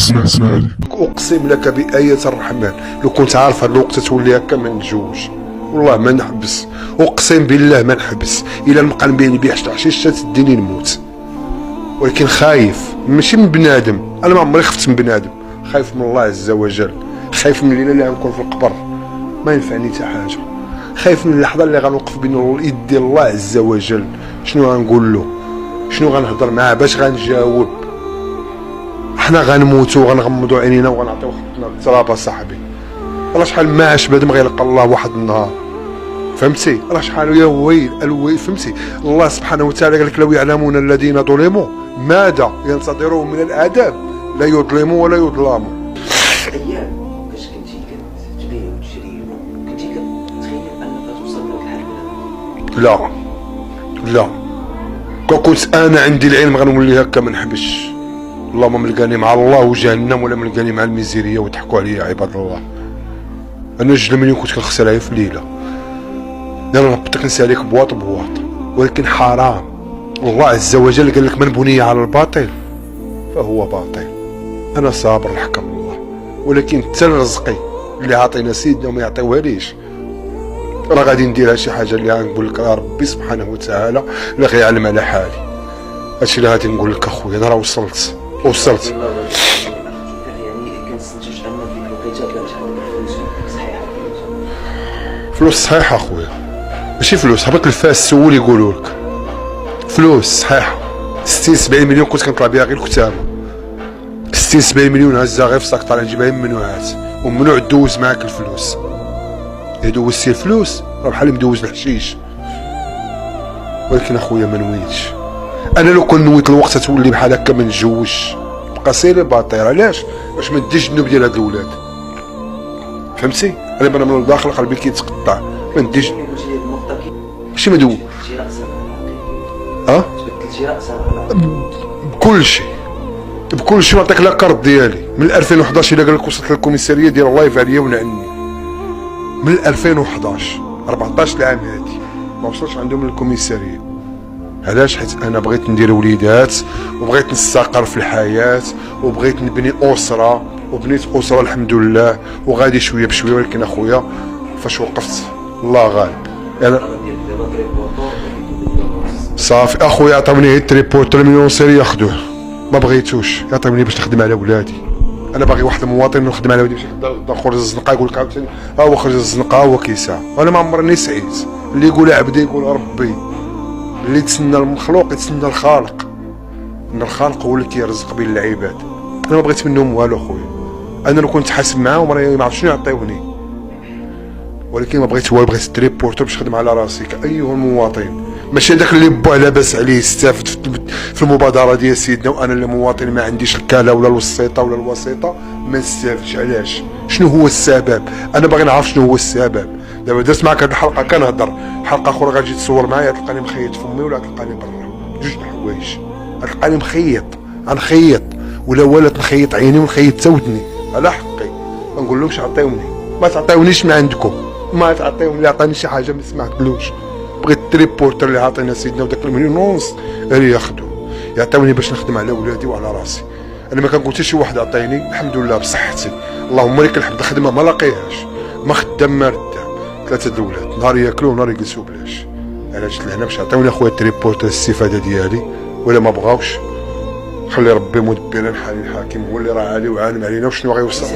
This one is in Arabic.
سمعت عليك. اقسم لك بآية الرحمن لو كنت عارف هاد الوقت تولي هكا ما نتزوج، والله ما نحبس، اقسم بالله ما نحبس الا نبقى نبيع نبيع حتى عشية تديني نموت. ولكن خايف ماشي من بنادم، انا ما عمري خفت من بنادم، خايف من الله عز وجل، خايف من الليله اللي غنكون في القبر ما ينفعني حتى حاجه، خايف من اللحظه اللي غنوقف بين اليد ديال الله عز وجل، شنو غنقول له، شنو غنهضر معاه، باش غنجاوب. حنا غنموتو وغنغمضو عينينا وغنعطيو خطنا للتراب صاحبي. راه شحال ما عاش بنادم غيلقى الله واحد النهار، فهمتي؟ راه شحال يا ويل الويل، فهمتي؟ الله سبحانه وتعالى قال لك لو يعلمون الذين ظلموا ماذا ينتظرون من العذاب لا يظلموا ولا يظلموا. ايام فاش كنتي كتبيع وتشري كنتي كتخيل انك توصل لهاد الحال؟ لا كنت انا عندي العلم غنولي هكا ما نحبش. اللهم ملقاني مع الله وجهنم ولا ملقاني مع الميزيريه ويضحكوا عليا عباد الله. انا 2 مليون كنت كنخسرها في ليله، انا ربطك نسى عليك بواط، ولكن حرام. الله عز وجل قال لك من بني على الباطل فهو باطل. انا صابر لحكم الله، ولكن حتى رزقي اللي عاطينا سيدنا وما يعطيوها ليش، راه غادي نديرها شي حاجه اللي غنقول لك يا ربي سبحانه وتعالى لا غيعلم على حالي. هادشي اللي غادي نقول لك اخويا، انا راه وصلت. يعني كنستنتج ان في الوقيته كانت عندك فلوس صحيحه. فلوس صحيحه اخويا، ماشي فلوس هبط الفاس سول يقولوا لك فلوس صحيحه. 60-70 مليون كنت كنطلع بها غير الكتابه، 60-70 مليون هزها غير في صاك طالع نجيبها ممنوعات، وممنوع تدوز معاك الفلوس. اذا دوزتي الفلوس راه بحال مدوز الحشيش. ولكن اخويا ما نويتش. انا لو كنت نويت الوقت تولي بحال هكا ما نتزوجش، بقى سيري باطير. علاش؟ باش ما نديش الذنوب ديال هاد الاولاد، فهمتي؟ انا من الداخل قلبي كيتقطع، ما نديش ماشي مدوب. تبدلتي راسها بكل شيء. نعطيك لاكارت ديالي من 2011 الا قال لك وصلت للكوميساريه ديال الله يف عليا ونعني. من 2011 14 عام هادي ما وصلتش عندهم للكوميساريه. علاش؟ حيت انا بغيت ندير وليدات وبغيت نستقر في الحياه وبغيت نبني اسره، وبنيت اسره الحمد لله وغادي شويه بشويه. ولكن اخويا فاش وقفت الله غالب. انا صافي اخويا عطاوني التريبورتر مليون سيري ياخذوه، ما بغيتوش يعطيوني باش نخدم على ولادي. انا باغي واحد المواطن نخدم على ولادي باش خرج الزنقه يقول لك عاوتاني ها هو خرج الزنقه ها هو كيساع. وانا ما عمرني سعيت. اللي يقول عبدي يقول ربي، اللي يتسنى المخلوق يتسنى الخالق، ان الخالق هو اللي كيرزق بين العباد. انا ما بغيت منهم والو اخويا، انا لو كنت حاسب معاهم راه ما عرفت شنو يعطيوني، ولكن ما بغيت والو. بغيت التريبورتر باش نخدم على راسي كايها المواطن، ماشي داك اللي با لاباس عليه يستافد في المبادره ديال سيدنا، وانا اللي مواطن ما عنديش الكاله ولا الوسيطه ولا الوسيطه ما نستافدش. علاش؟ شنو هو السبب؟ انا باغي نعرف شنو هو السبب. دابا درت معك هاد الحلقه كنهضر، حلقه اخرى غتجي تصور معايا تلقاني مخيط فمي ولا تلقاني برا، جوج الحوايج. تلقاني مخيط غنخيط، ولا ولات نخيط عيني ونخيط ودني على حقي. ما نقولهمش عطيوني، ما تعطيونيش من عندكم، ما تعطيوني. اللي عطاني شي حاجه ما سمعتلوش. بغيت التريبورتر اللي عطينا سيدنا وداك المليون ونص اللي ياخذوه يعطيوني باش نخدم على ولادي وعلى راسي. انا ما كنقول حتى شي واحد عطيني، الحمد لله بصحتي اللهم لك الحمد. خدمه ما لاقيهاش، ما خدام ما ردام. 3 الولاد نهار ياكلوا ونهار يجلسوا بلاش. علاش لهنا باش عطيوني اخويا التريبورتر الاستفاده ديالي، ولا ما بغاوش خلي ربي مدبرا حالي الحاكم هو اللي راه عالي وعالم علينا وشنو غيوصل.